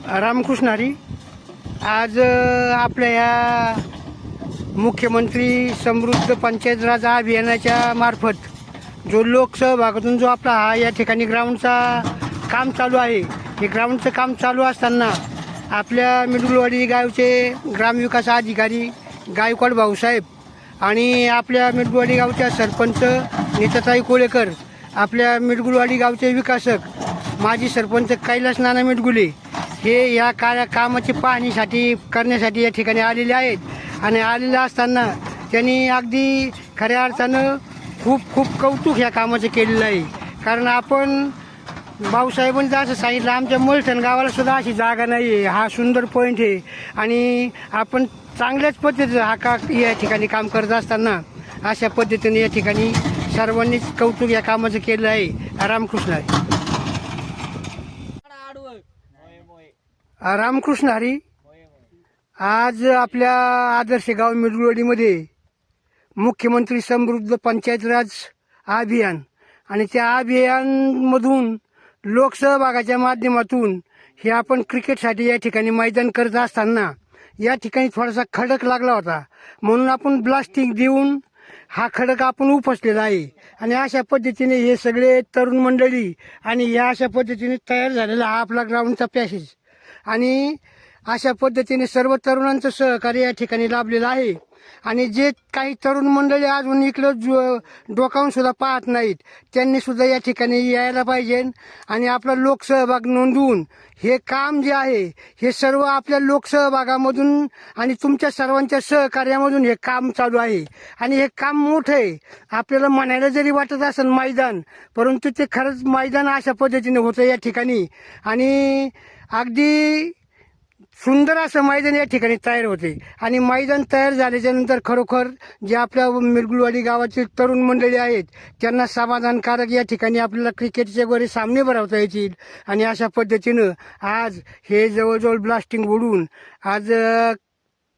रामकृष्ण हरी. आज आपल्या या मुख्यमंत्री समृद्ध पंचायत राज अभियानाच्या मार्फत जो लोकसहभागातून जो आपला हा या ठिकाणी ग्राउंडचा काम चालू आहे, हे ग्राउंडचं काम चालू असताना आपल्या मिडगुलवाडी गावचे ग्रामविकास अधिकारी गायकवाड भाऊसाहेब आणि आपल्या मिडगुलवाडी गावच्या सरपंच नीताताई कोळेकर, आपल्या मिडगुलवाडी गावचे विकासक माजी सरपंच कैलास नाना मिडगुले हे या कामाची पाहणीसाठी करण्यासाठी या ठिकाणी आलेले आहेत. आणि आलेले असताना त्यांनी अगदी खऱ्या अर्थानं खूप कौतुक ह्या कामाचं केलेलं आहे. कारण आपण भाऊसाहेबांनी असं सांगितलं, आमच्या मलठण गावाला सुद्धा अशी जागा नाही आहे. हा सुंदर पॉईंट आहे आणि आपण चांगल्याच पद्धतीचं या ठिकाणी काम करत असताना अशा पद्धतीने या ठिकाणी सर्वांनीच कौतुक या कामाचं केलं आहे. रामकृष्ण हरी. रामकृष्ण हरी. आज आपल्या आदर्श गाव मिडगुलवाडीमध्ये मुख्यमंत्री समृद्ध पंचायत राज अभियान आणि त्या अभियानमधून लोकसहभागाच्या माध्यमातून हे आपण क्रिकेटसाठी या ठिकाणी मैदान करत असताना या ठिकाणी थोडासा खडक लागला होता, म्हणून आपण ब्लास्टिंग देऊन हा खडक आपण उपसलेला आहे. आणि अशा पद्धतीने हे सगळे तरुण मंडळी आणि या अशा पद्धतीने तयार झालेला हा आपला ग्राउंडचा पॅसेज आणि अशा पद्धतीने सर्व तरुणांचं सहकार्य या ठिकाणी लाभलेलं आहे. आणि जे काही तरुण मंडळी अजून इकडं डोकावून सुद्धा पाहत नाहीत, त्यांनी सुद्धा या ठिकाणी यायला पाहिजे आणि आपला लोकसहभाग नोंदवून हे काम जे आहे हे सर्व आपल्या लोकसहभागामधून आणि तुमच्या सर्वांच्या सहकार्यामधून हे काम चालू आहे. आणि हे काम मोठं आहे. आपल्याला म्हणायला जरी वाटत असेल मैदान, परंतु ते खरंच मैदान अशा पद्धतीने होतं या ठिकाणी. आणि अगदी सुंदर असं मैदान या ठिकाणी तयार होते. आणि मैदान तयार झाल्याच्या नंतर खरोखर जे आपल्या मिडगुलवाडी गावातील तरुण मंडळी आहेत त्यांना समाधानकारक या ठिकाणी आपल्याला क्रिकेटचे वगैरे सामने भरवता येतील. आणि अशा पद्धतीनं आज हे जवळजवळ ब्लास्टिंग उडून आज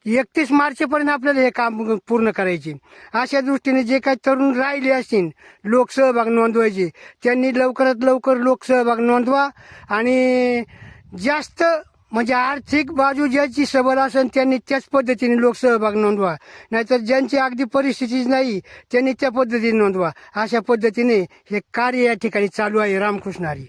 31 मार्चपर्यंत आपल्याला हे काम पूर्ण करायचे. अशा दृष्टीने जे काही तरुण राहिले असतील लोकसहभाग नोंदवायचे, त्यांनी लवकरात लवकर लोकसहभाग नोंदवा. आणि जास्त म्हणजे आर्थिक बाजू ज्याची सबल असेल त्यांनी त्याच पद्धतीने लोकसहभाग नोंदवा, नाहीतर ज्यांची अगदी परिस्थितीच नाही त्यांनी त्या पद्धतीने नोंदवा. अशा पद्धतीने हे कार्य या ठिकाणी चालू आहे. रामकृष्ण हरी.